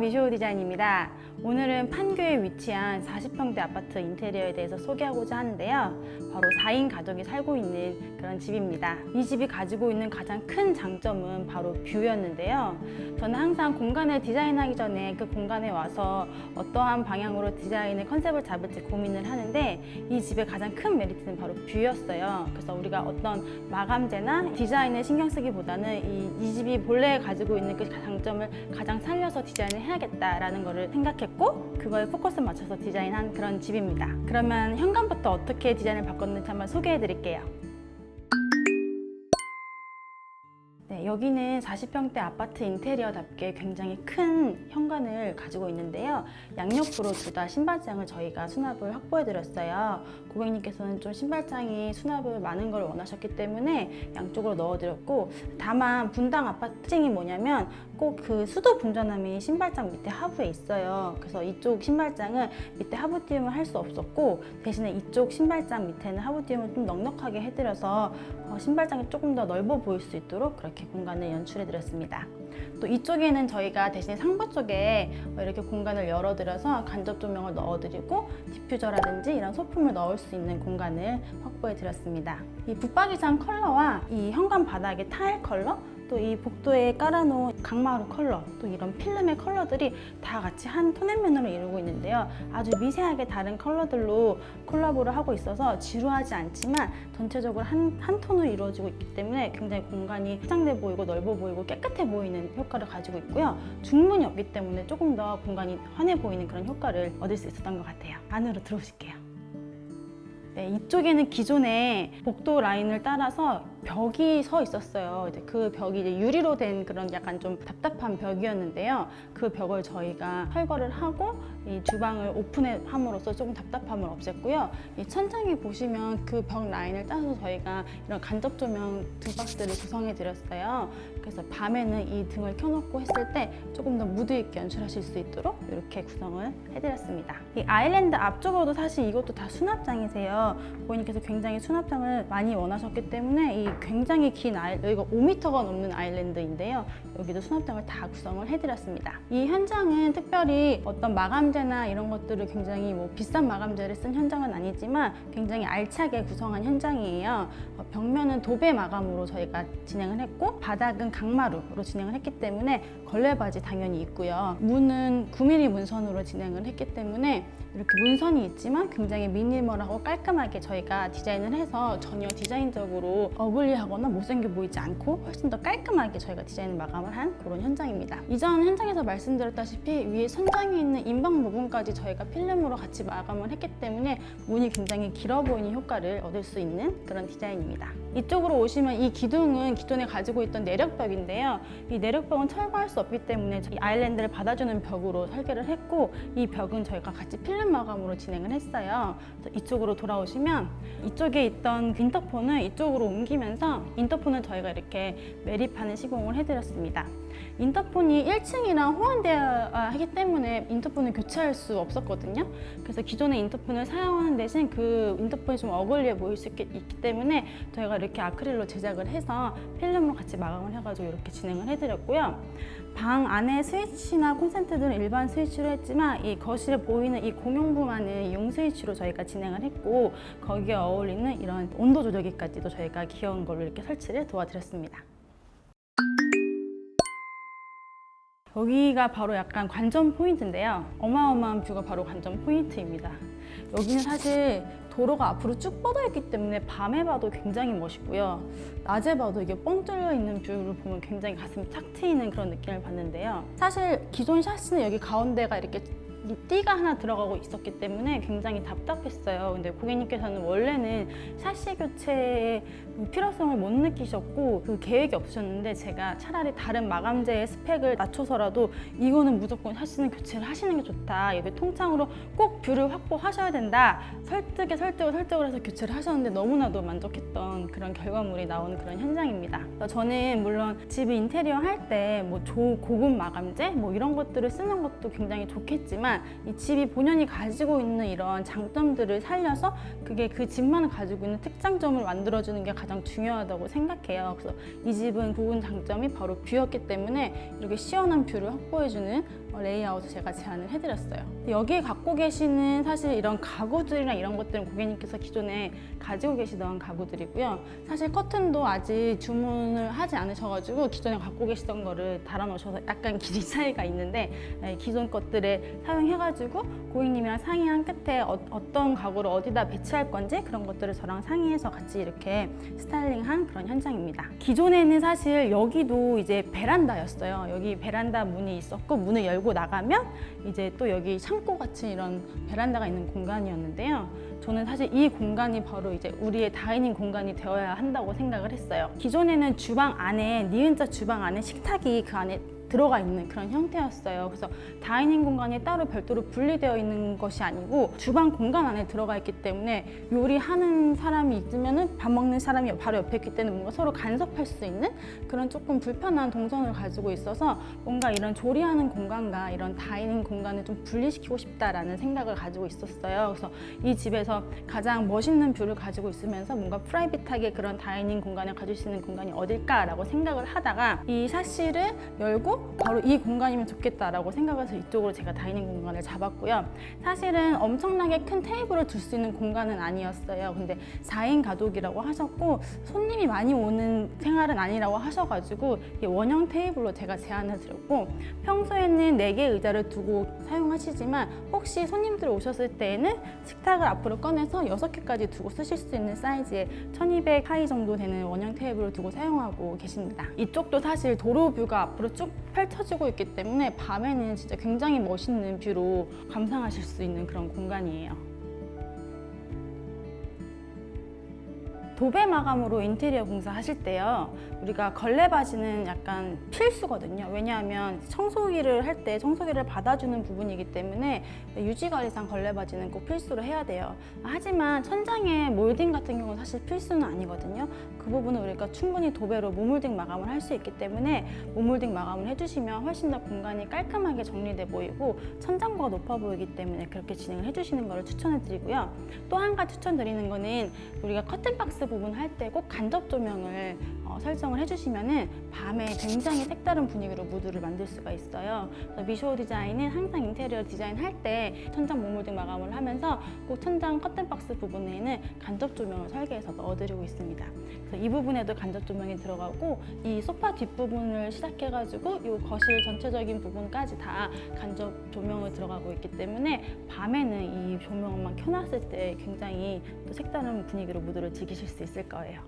미쇼 디자인입니다. 오늘은 판교에 위치한 40평대 아파트 인테리어에 대해서 소개하고자 하는데요. 바로 4인 가족이 살고 있는 그런 집입니다. 이 집이 가지고 있는 가장 큰 장점은 바로 뷰였는데요. 저는 항상 공간을 디자인하기 전에 그 공간에 와서 어떠한 방향으로 디자인의 컨셉을 잡을지 고민을 하는데 이 집의 가장 큰 메리트는 바로 뷰였어요. 그래서 우리가 어떤 마감재나 디자인에 신경 쓰기보다는 이 집이 본래 가지고 있는 그 장점을 가장 살려서 디자인을 해야겠다라는 거를 생각했고 그거에 포커스 맞춰서 디자인한 그런 집입니다. 그러면 현관부터 어떻게 디자인을 바꿨는지 한번 소개해 드릴게요. 네, 여기는 40평대 아파트 인테리어답게 굉장히 큰 현관을 가지고 있는데요. 양옆으로 둘 다 신발장을 저희가 수납을 확보해 드렸어요. 고객님께서는 좀 신발장이 수납을 많은 걸 원하셨기 때문에 양쪽으로 넣어 드렸고, 다만 분당 아파트 특징이 뭐냐면 꼭 그 수도 분전함이 신발장 밑에 하부에 있어요. 그래서 이쪽 신발장은 밑에 하부 띄움을 할 수 없었고, 대신에 이쪽 신발장 밑에는 하부 띄움을 좀 넉넉하게 해드려서 신발장이 조금 더 넓어 보일 수 있도록 그렇게 공간을 연출해 드렸습니다. 또 이쪽에는 저희가 대신에 상부 쪽에 이렇게 공간을 열어드려서 간접 조명을 넣어드리고 디퓨저라든지 이런 소품을 넣을 수 있는 공간을 확보해 드렸습니다. 이 붙박이장 컬러와 이 현관 바닥의 타일 컬러, 또 이 복도에 깔아놓은 강마루 컬러, 또 이런 필름의 컬러들이 다 같이 한 톤앤면으로 이루고 있는데요. 아주 미세하게 다른 컬러들로 콜라보를 하고 있어서 지루하지 않지만 전체적으로 한 톤으로 이루어지고 있기 때문에 굉장히 공간이 확장돼 보이고 넓어 보이고 깨끗해 보이는 효과를 가지고 있고요. 중문이 없기 때문에 조금 더 공간이 환해 보이는 그런 효과를 얻을 수 있었던 것 같아요. 안으로 들어오실게요. 네, 이쪽에는 기존에 복도 라인을 따라서 벽이 서 있었어요. 이제 그 벽이 이제 유리로 된 그런 약간 좀 답답한 벽이었는데요. 그 벽을 저희가 철거를 하고 이 주방을 오픈함으로써 조금 답답함을 없앴고요. 이 천장에 보시면 그 벽 라인을 따서 저희가 이런 간접 조명 등박스를 구성해 드렸어요. 그래서 밤에는 이 등을 켜놓고 했을 때 조금 더 무드 있게 연출하실 수 있도록 이렇게 구성을 해드렸습니다. 이 아일랜드 앞쪽으로도 사실 이것도 다 수납장이세요. 고객님께서 굉장히 수납장을 많이 원하셨기 때문에 이 굉장히 긴 여기가 5m가 넘는 아일랜드인데요. 여기도 수납장을 다 구성을 해드렸습니다. 이 현장은 특별히 어떤 마감재나 이런 것들을 굉장히 비싼 마감재를 쓴 현장은 아니지만 굉장히 알차게 구성한 현장이에요. 벽면은 도배 마감으로 저희가 진행을 했고 바닥은 강마루로 진행을 했기 때문에 걸레바지 당연히 있고요. 문은 9mm 문선으로 진행을 했기 때문에 이렇게 문선이 있지만 굉장히 미니멀하고 깔끔하게 저희가 디자인을 해서 전혀 디자인적으로 어글리하거나 못생겨 보이지 않고 훨씬 더 깔끔하게 저희가 디자인을 마감을 한 그런 현장입니다. 이전 현장에서 말씀드렸다시피 위에 천장에 있는 인방 부분까지 저희가 필름으로 같이 마감을 했기 때문에 문이 굉장히 길어 보이는 효과를 얻을 수 있는 그런 디자인입니다. 이쪽으로 오시면 이 기둥은 기존에 가지고 있던 내력벽인데요. 이 내력벽은 철거할 수 없기 때문에 이 아일랜드를 받아주는 벽으로 설계를 했고 이 벽은 저희가 같이 필름 마감으로 진행을 했어요. 그래서 이쪽으로 돌아오시면 이쪽에 있던 인터폰을 이쪽으로 옮기면서 인터폰을 저희가 이렇게 매립하는 시공을 해드렸습니다. 인터폰이 1층이랑 호환되어야 하기 때문에 인터폰을 교체할 수 없었거든요. 그래서 기존의 인터폰을 사용하는 대신 그 인터폰이 좀 어글리해 보일 수 있기 때문에 저희가 이렇게 아크릴로 제작을 해서 필름으로 같이 마감을 해가지고 이렇게 진행을 해드렸고요. 방 안에 스위치나 콘센트들은 일반 스위치로 했지만 이 거실에 보이는 이 공용부만은 이용 스위치로 저희가 진행을 했고 거기에 어울리는 이런 온도 조절기까지도 저희가 귀여운 걸로 이렇게 설치를 도와드렸습니다. 여기가 바로 약간 관전 포인트인데요. 어마어마한 뷰가 바로 관전 포인트입니다. 여기는 사실 도로가 앞으로 쭉 뻗어 있기 때문에 밤에 봐도 굉장히 멋있고요. 낮에 봐도 이게 뻥 뚫려 있는 뷰를 보면 굉장히 가슴이 탁 트이는 그런 느낌을 받는데요. 사실 기존 샤시는 여기 가운데가 이렇게 띠가 하나 들어가고 있었기 때문에 굉장히 답답했어요. 근데 고객님께서는 원래는 샤시 교체의 필요성을 못 느끼셨고 그 계획이 없으셨는데 제가 차라리 다른 마감재의 스펙을 낮춰서라도 이거는 무조건 샤시는 교체를 하시는 게 좋다. 이게 통창으로 꼭 뷰를 확보하셔야 된다. 설득을 해서 교체를 하셨는데 너무나도 만족했던 그런 결과물이 나오는 그런 현장입니다. 저는 물론 집 인테리어 할 때 고급 마감재 이런 것들을 쓰는 것도 굉장히 좋겠지만 있지만 이 집이 본연이 가지고 있는 이런 장점들을 살려서 그게 그 집만 가지고 있는 특장점을 만들어주는 게 가장 중요하다고 생각해요. 그래서 이 집은 좋은 장점이 바로 뷰였기 때문에 이렇게 시원한 뷰를 확보해주는 레이아웃을 제가 제안을 해드렸어요. 여기에 갖고 계시는 사실 이런 가구들이나 이런 것들은 고객님께서 기존에 가지고 계시던 가구들이고요. 사실 커튼도 아직 주문을 하지 않으셔가지고 기존에 갖고 계시던 거를 달아놓으셔서 약간 길이 차이가 있는데 기존 것들을 사용해가지고 고객님이랑 상의한 끝에 어떤 가구를 어디다 배치할 건지 그런 것들을 저랑 상의해서 같이 이렇게 스타일링한 그런 현장입니다. 기존에는 사실 여기도 이제 베란다였어요. 여기 베란다 문이 있었고 문을 열고 나가면 이제 또 여기 창고 같은 이런 베란다가 있는 공간이었는데요. 저는 사실 이 공간이 바로 이제 우리의 다이닝 공간이 되어야 한다고 생각을 했어요. 기존에는 주방 안에 니은자 주방 안에 식탁이 그 안에 들어가 있는 그런 형태였어요. 그래서 다이닝 공간이 따로 별도로 분리되어 있는 것이 아니고 주방 공간 안에 들어가 있기 때문에 요리하는 사람이 있으면은 밥 먹는 사람이 바로 옆에 있기 때문에 뭔가 서로 간섭할 수 있는 그런 조금 불편한 동선을 가지고 있어서 뭔가 이런 조리하는 공간과 이런 다이닝 공간을 좀 분리시키고 싶다라는 생각을 가지고 있었어요. 그래서 이 집에서 가장 멋있는 뷰를 가지고 있으면서 뭔가 프라이빗하게 그런 다이닝 공간을 가질 수 있는 공간이 어딜까라고 생각을 하다가 이 샤시를 열고 바로 이 공간이면 좋겠다라고 생각해서 이쪽으로 제가 다이닝 공간을 잡았고요. 사실은 엄청나게 큰 테이블을 둘 수 있는 공간은 아니었어요. 근데 4인 가족이라고 하셨고 손님이 많이 오는 생활은 아니라고 하셔가지고 원형 테이블로 제가 제안을 드렸고 평소에는 4개의 의자를 두고 사용하시지만 혹시 손님들 오셨을 때에는 식탁을 앞으로 꺼내서 6개까지 두고 쓰실 수 있는 사이즈의 1200 하이 정도 되는 원형 테이블을 두고 사용하고 계십니다. 이쪽도 사실 도로 뷰가 앞으로 쭉 펼쳐지고 있기 때문에 밤에는 진짜 굉장히 멋있는 뷰로 감상하실 수 있는 그런 공간이에요. 도배 마감으로 인테리어 공사하실 때요, 우리가 걸레바지는 약간 필수거든요. 왜냐하면 청소기를 할 때 청소기를 받아주는 부분이기 때문에 유지관리상 걸레바지는 꼭 필수로 해야 돼요. 하지만 천장에 몰딩 같은 경우는 사실 필수는 아니거든요. 그 부분은 우리가 충분히 도배로 모몰딩 마감을 할 수 있기 때문에 모몰딩 마감을 해주시면 훨씬 더 공간이 깔끔하게 정리돼 보이고 천장고가 높아 보이기 때문에 그렇게 진행을 해주시는 것을 추천해 드리고요. 또 한 가지 추천드리는 거는 우리가 커튼박스 부분 할 때 꼭 간접 조명을 설정을 해주시면은 밤에 굉장히 색다른 분위기로 무드를 만들 수가 있어요. 미쇼 디자인은 항상 인테리어 디자인 할 때 천장 모몰딩 마감을 하면서 꼭 천장 커튼박스 부분에는 간접 조명을 설계해서 넣어드리고 있습니다. 그래서 이 부분에도 간접 조명이 들어가고 이 소파 뒷부분을 시작해가지고 이 거실 전체적인 부분까지 다 간접 조명을 들어가고 있기 때문에 밤에는 이 조명만 켜놨을 때 굉장히 또 색다른 분위기로 무드를 즐기실 수 있을 거예요.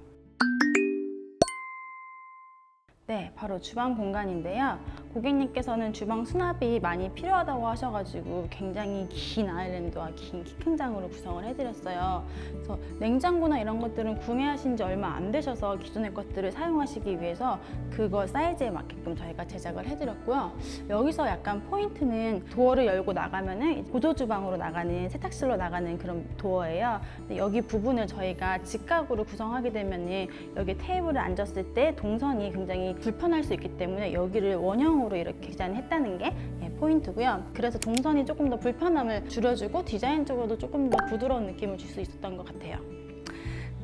네, 바로 주방 공간인데요. 고객님께서는 주방 수납이 많이 필요하다고 하셔가지고 굉장히 긴 아일랜드와 긴 키 큰 장으로 구성을 해드렸어요. 그래서 냉장고나 이런 것들은 구매하신 지 얼마 안 되셔서 기존의 것들을 사용하시기 위해서 그거 사이즈에 맞게끔 저희가 제작을 해드렸고요. 여기서 약간 포인트는 도어를 열고 나가면은 보조 주방으로 나가는, 세탁실로 나가는 그런 도어예요. 근데 여기 부분을 저희가 직각으로 구성하게 되면은 여기 테이블에 앉았을 때 동선이 굉장히 불편할 수 있기 때문에 여기를 원형으로 이렇게 디자인했다는 게 포인트고요. 그래서 동선이 조금 더 불편함을 줄여주고 디자인적으로도 조금 더 부드러운 느낌을 줄 수 있었던 것 같아요.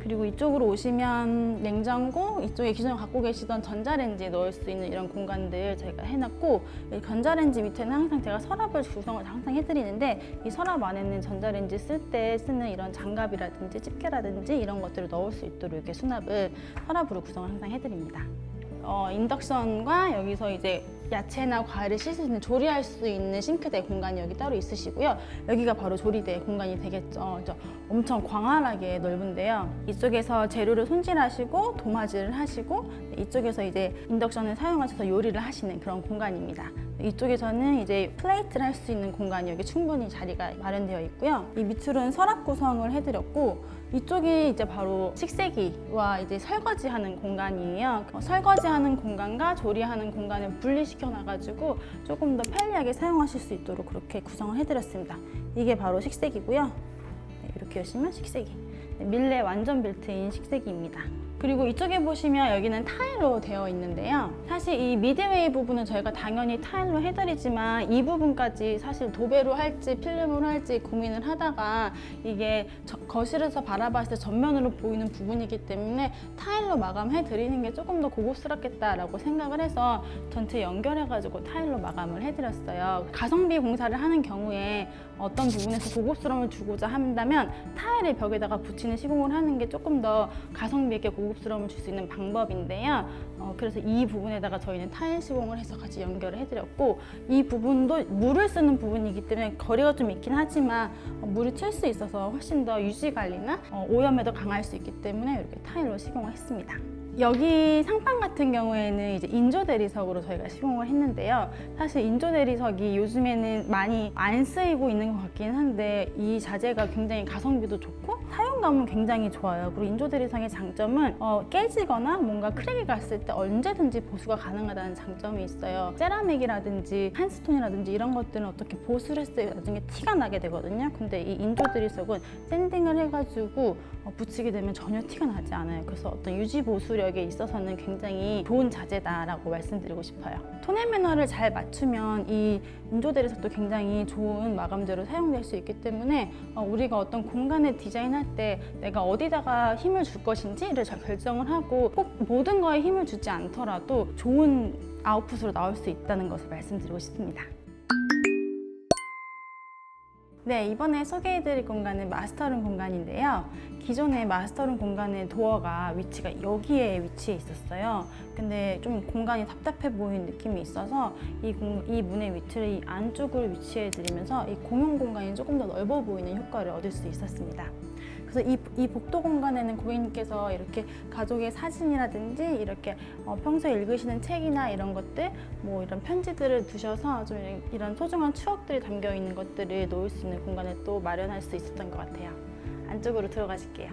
그리고 이쪽으로 오시면 냉장고, 이쪽에 기존에 갖고 계시던 전자레인지에 넣을 수 있는 이런 공간들 저희가 해놨고, 이 전자레인지 밑에는 항상 제가 서랍을 구성을 항상 해드리는데 이 서랍 안에는 전자레인지 쓸 때 쓰는 이런 장갑이라든지 집게라든지 이런 것들을 넣을 수 있도록 이렇게 수납을 서랍으로 구성을 항상 해드립니다. 인덕션과 여기서 이제 야채나 과일을 씻을 수 있는, 조리할 수 있는 싱크대 공간이 여기 따로 있으시고요. 여기가 바로 조리대 공간이 되겠죠. 엄청 광활하게 넓은데요. 이쪽에서 재료를 손질하시고 도마질을 하시고, 이쪽에서 이제 인덕션을 사용하셔서 요리를 하시는 그런 공간입니다. 이쪽에서는 이제 플레이트를 할 수 있는 공간이 여기 충분히 자리가 마련되어 있고요. 이 밑으로는 서랍 구성을 해드렸고, 이쪽이 이제 바로 식세기와 이제 설거지하는 공간이에요. 설거지하는 공간과 조리하는 공간을 분리시켜 놔가지고 조금 더 편리하게 사용하실 수 있도록 그렇게 구성을 해드렸습니다. 이게 바로 식세기고요. 이렇게 여시면 식세기. 밀레 완전 빌트인 식세기입니다. 그리고 이쪽에 보시면 여기는 타일로 되어 있는데요. 사실 사실 이 미드웨이 부분은 저희가 당연히 타일로 해드리지만 이 부분까지 사실 도배로 할지 필름으로 할지 고민을 하다가 이게 거실에서 바라봤을 때 전면으로 보이는 부분이기 때문에 타일로 마감해드리는 게 조금 더 고급스럽겠다라고 생각을 해서 전체 연결해가지고 타일로 마감을 해드렸어요. 가성비 공사를 하는 경우에 어떤 부분에서 고급스러움을 주고자 한다면 타일을 벽에다가 붙이는 시공을 하는 게 조금 더 가성비 있게 고급스러움을 줄 수 있는 방법인데요. 그래서 이 부분에다가 저희는 타일 시공을 해서 같이 연결을 해드렸고, 이 부분도 물을 쓰는 부분이기 때문에 거리가 좀 있긴 하지만 물이 튈 수 있어서 훨씬 더 유지 관리나 오염에도 강할 수 있기 때문에 이렇게 타일로 시공을 했습니다. 여기 상판 같은 경우에는 이제 인조 대리석으로 저희가 시공을 했는데요. 사실 인조 대리석이 요즘에는 많이 안 쓰이고 있는 것 같긴 한데 이 자재가 굉장히 가성비도 좋고 사용감은 굉장히 좋아요. 그리고 인조 대리석의 장점은 깨지거나 뭔가 크랙이 갔을 때 언제든지 보수가 가능하다는 장점이 있어요. 세라믹이라든지 한스톤이라든지 이런 것들은 어떻게 보수를 했을 때 나중에 티가 나게 되거든요. 근데 이 인조 대리석은 샌딩을 해가지고 붙이게 되면 전혀 티가 나지 않아요. 그래서 어떤 유지 보수력에 있어서는 굉장히 좋은 자재다라고 말씀드리고 싶어요. 톤앤 매너를 잘 맞추면 이 인조 대리석도 굉장히 좋은 마감재로 사용될 수 있기 때문에 우리가 어떤 공간을 디자인할 때 내가 어디다가 힘을 줄 것인지를 잘 결정을 하고 꼭 모든 거에 힘을 주지 않더라도 좋은 아웃풋으로 나올 수 있다는 것을 말씀드리고 싶습니다. 네, 이번에 소개해드릴 공간은 마스터룸 공간인데요. 기존의 마스터룸 공간의 도어가 위치가 여기에 위치해 있었어요. 근데 좀 공간이 답답해 보이는 느낌이 있어서 이 문의 위치를 이 안쪽으로 위치해 드리면서 이 공용 공간이 조금 더 넓어 보이는 효과를 얻을 수 있었습니다. 그래서 이 복도 공간에는 고객님께서 이렇게 가족의 사진이라든지 이렇게 평소에 읽으시는 책이나 이런 것들, 뭐 이런 편지들을 두셔서 좀 이런 소중한 추억들이 담겨 있는 것들을 놓을 수 있는 공간을 또 마련할 수 있었던 것 같아요. 안쪽으로 들어가실게요.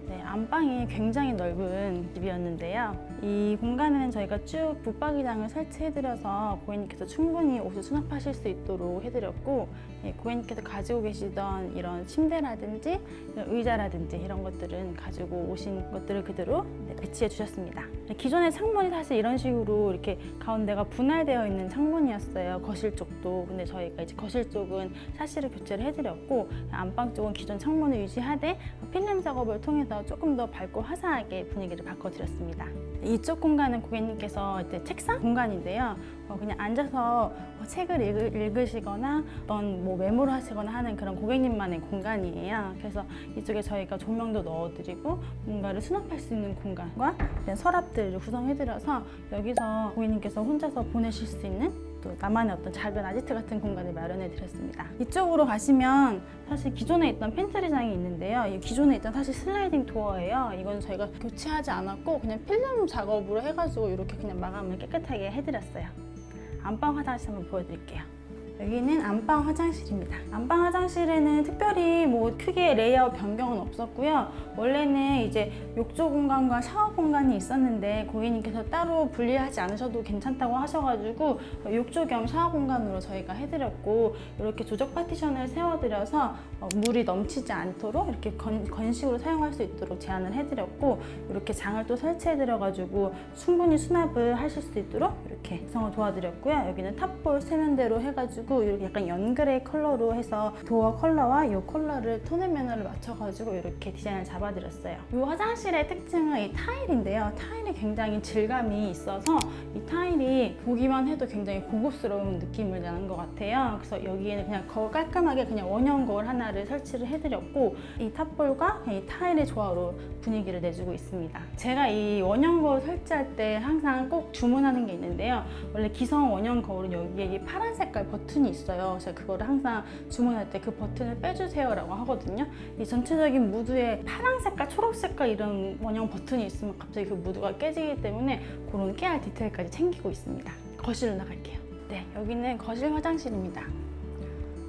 네, 안방이 굉장히 넓은 집이었는데요. 이 공간에는 저희가 쭉 붙박이장을 설치해드려서 고객님께서 충분히 옷을 수납하실 수 있도록 해드렸고, 고객님께서 가지고 계시던 이런 침대라든지 이런 의자라든지 이런 것들은 가지고 오신 것들을 그대로 배치해 주셨습니다. 기존의 창문이 사실 이런 식으로 이렇게 가운데가 분할되어 있는 창문이었어요. 거실 쪽도. 근데 저희가 이제 거실 쪽은 샤시를 교체를 해드렸고, 안방 쪽은 기존 창문을 유지하되 필름 작업을 통해서 조금 더 밝고 화사하게 분위기를 바꿔드렸습니다. 이쪽 공간은 고객님께서 이제 책상 공간인데요. 그냥 앉아서 책을 읽으시거나 어떤 뭐 메모를 하시거나 하는 그런 고객님만의 공간이에요. 그래서 이쪽에 저희가 조명도 넣어드리고 뭔가를 수납할 수 있는 공간과 서랍들을 구성해드려서 여기서 고객님께서 혼자서 보내실 수 있는 또 나만의 어떤 작은 아지트 같은 공간을 마련해 드렸습니다. 이쪽으로 가시면 사실 기존에 있던 팬트리장이 있는데요. 이 기존에 있던 사실 슬라이딩 도어예요. 이건 저희가 교체하지 않았고 그냥 필름 작업으로 해가지고 이렇게 그냥 마감을 깨끗하게 해드렸어요. 안방 화장실 한번 보여드릴게요. 여기는 안방 화장실입니다. 안방 화장실에는 특별히 뭐 크게 레이아웃 변경은 없었고요. 원래는 이제 욕조 공간과 샤워 공간이 있었는데 고객님께서 따로 분리하지 않으셔도 괜찮다고 하셔가지고 욕조 겸 샤워 공간으로 저희가 해드렸고, 이렇게 조적 파티션을 세워드려서 물이 넘치지 않도록 이렇게 건식으로 사용할 수 있도록 제안을 해드렸고, 이렇게 장을 또 설치해드려가지고 충분히 수납을 하실 수 있도록 이렇게 구성을 도와드렸고요. 여기는 탑볼 세면대로 해가지고 이렇게 약간 연그레이 컬러로 해서 도어 컬러와 이 컬러를 톤앤 매너를 맞춰가지고 이렇게 디자인을 잡아드렸어요. 이 화장실의 특징은 이 타일인데요. 타일이 굉장히 질감이 있어서 이 타일이 보기만 해도 굉장히 고급스러운 느낌을 내는 것 같아요. 그래서 여기에는 그냥 깔끔하게 그냥 원형 거울 하나를 설치를 해드렸고, 이 탑볼과 이 타일의 조화로 분위기를 내주고 있습니다. 제가 이 원형 거울 설치할 때 항상 꼭 주문하는 게 있는데요. 원래 기성 원형 거울은 여기에 이 파란 색깔 버튼이 있어요. 제가 그거를 항상 주문할 때 그 버튼을 빼주세요 라고 하거든요. 이 전체적인 무드에 파란 색깔, 초록 색깔 이런 원형 버튼이 있으면 갑자기 그 무드가 깨지기 때문에 그런 깨알 디테일까지 챙기고 있습니다. 거실로 나갈게요. 네, 여기는 거실 화장실입니다.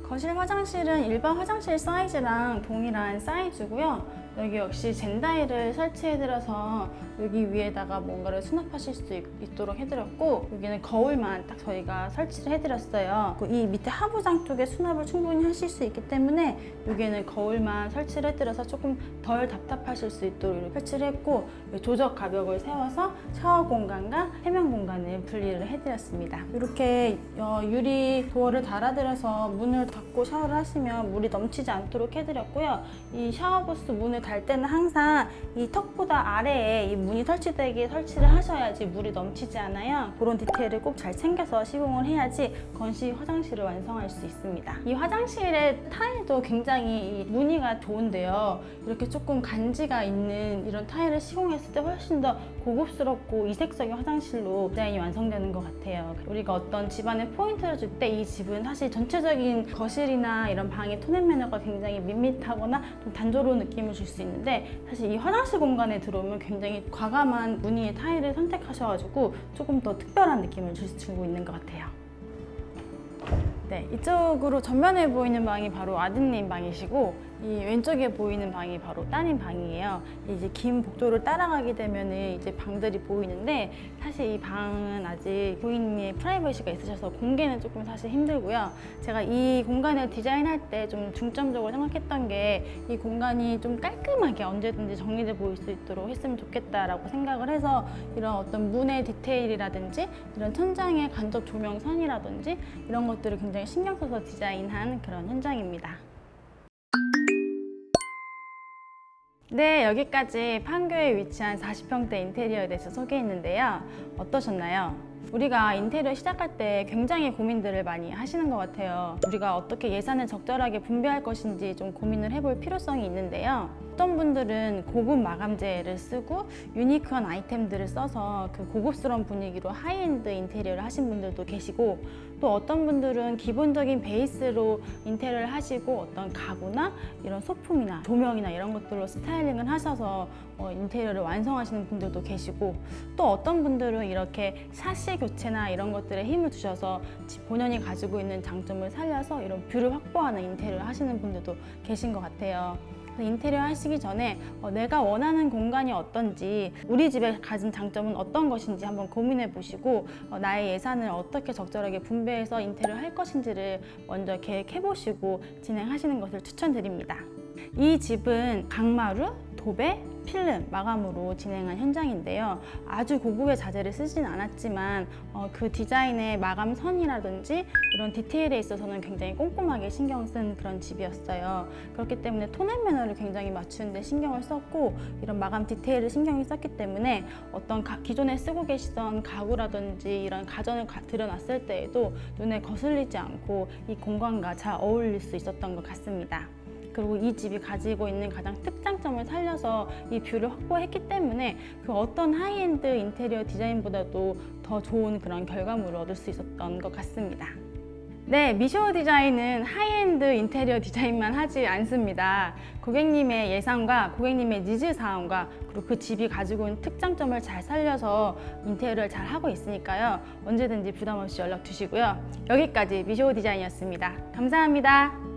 거실 화장실은 일반 화장실 사이즈랑 동일한 사이즈고요. 여기 역시 젠다일을 설치해드려서 여기 위에다가 뭔가를 수납하실 수 있도록 해드렸고, 여기는 거울만 딱 저희가 설치를 해드렸어요. 이 밑에 하부장 쪽에 수납을 충분히 하실 수 있기 때문에 여기는 거울만 설치를 해드려서 조금 덜 답답하실 수 있도록 이렇게 설치를 했고, 조적 가벽을 세워서 샤워 공간과 세면 공간을 분리를 해드렸습니다. 이렇게 유리 도어를 달아드려서 문을 닫고 샤워를 하시면 물이 넘치지 않도록 해드렸고요. 이 샤워부스 문을 달 때는 항상 이 턱보다 아래에 이 문이 설치되게 설치를 하셔야지 물이 넘치지 않아요. 그런 디테일을 꼭 잘 챙겨서 시공을 해야지 건식 화장실을 완성할 수 있습니다. 이 화장실의 타일도 굉장히 이 무늬가 좋은데요. 이렇게 조금 간지가 있는 이런 타일을 시공했을 때 훨씬 더 고급스럽고 이색적인 화장실로 디자인이 완성되는 것 같아요. 우리가 어떤 집안에 포인트를 줄 때 이 집은 사실 전체적인 거실이나 이런 방의 톤앤 매너가 굉장히 밋밋하거나 좀 단조로운 느낌을 줄 수 있는데, 사실 이 화장실 공간에 들어오면 굉장히 과감한 무늬의 타일을 선택하셔가지고 조금 더 특별한 느낌을 주고 있는 것 같아요. 네, 이쪽으로 전면에 보이는 방이 바로 아드님 방이시고, 이 왼쪽에 보이는 방이 바로 따님 방이에요. 이제 긴 복도를 따라가게 되면은 이제 방들이 보이는데, 사실 이 방은 아직 고객님의 프라이버시가 있으셔서 공개는 조금 사실 힘들고요. 제가 이 공간을 디자인할 때 좀 중점적으로 생각했던 게 이 공간이 좀 깔끔하게 언제든지 정리돼 보일 수 있도록 했으면 좋겠다라고 생각을 해서 이런 어떤 문의 디테일이라든지 이런 천장의 간접 조명선이라든지 이런 것들을 굉장히 신경 써서 디자인한 그런 현장입니다. 네, 여기까지 판교에 위치한 40평대 인테리어에 대해서 소개했는데요. 어떠셨나요? 우리가 인테리어 시작할 때 굉장히 고민들을 많이 하시는 것 같아요. 우리가 어떻게 예산을 적절하게 분배할 것인지 좀 고민을 해볼 필요성이 있는데요. 어떤 분들은 고급 마감재를 쓰고 유니크한 아이템들을 써서 그 고급스러운 분위기로 하이엔드 인테리어를 하신 분들도 계시고, 또 어떤 분들은 기본적인 베이스로 인테리어를 하시고 어떤 가구나 이런 소품이나 조명이나 이런 것들로 스타일링을 하셔서 인테리어를 완성하시는 분들도 계시고, 또 어떤 분들은 이렇게 샤시 교체나 이런 것들에 힘을 주셔서 집 본연이 가지고 있는 장점을 살려서 이런 뷰를 확보하는 인테리어를 하시는 분들도 계신 것 같아요. 인테리어 하시기 전에 내가 원하는 공간이 어떤지, 우리 집에 가진 장점은 어떤 것인지 한번 고민해 보시고 나의 예산을 어떻게 적절하게 분배해서 인테리어 할 것인지를 먼저 계획해 보시고 진행하시는 것을 추천드립니다. 이 집은 강마루, 도배, 필름, 마감으로 진행한 현장인데요. 아주 고급의 자재를 쓰진 않았지만 그 디자인의 마감 선이라든지 이런 디테일에 있어서는 굉장히 꼼꼼하게 신경 쓴 그런 집이었어요. 그렇기 때문에 톤앤 매너를 굉장히 맞추는 데 신경을 썼고, 이런 마감 디테일을 신경을 썼기 때문에 어떤 기존에 쓰고 계시던 가구라든지 이런 가전을 들여놨을 때에도 눈에 거슬리지 않고 이 공간과 잘 어울릴 수 있었던 것 같습니다. 그리고 이 집이 가지고 있는 가장 특장점을 살려서 이 뷰를 확보했기 때문에 그 어떤 하이엔드 인테리어 디자인보다도 더 좋은 그런 결과물을 얻을 수 있었던 것 같습니다. 네, 미쇼 디자인은 하이엔드 인테리어 디자인만 하지 않습니다. 고객님의 예상과 고객님의 니즈 사항과 그리고 그 집이 가지고 있는 특장점을 잘 살려서 인테리어를 잘 하고 있으니까요. 언제든지 부담 없이 연락 주시고요. 여기까지 미쇼 디자인이었습니다. 감사합니다.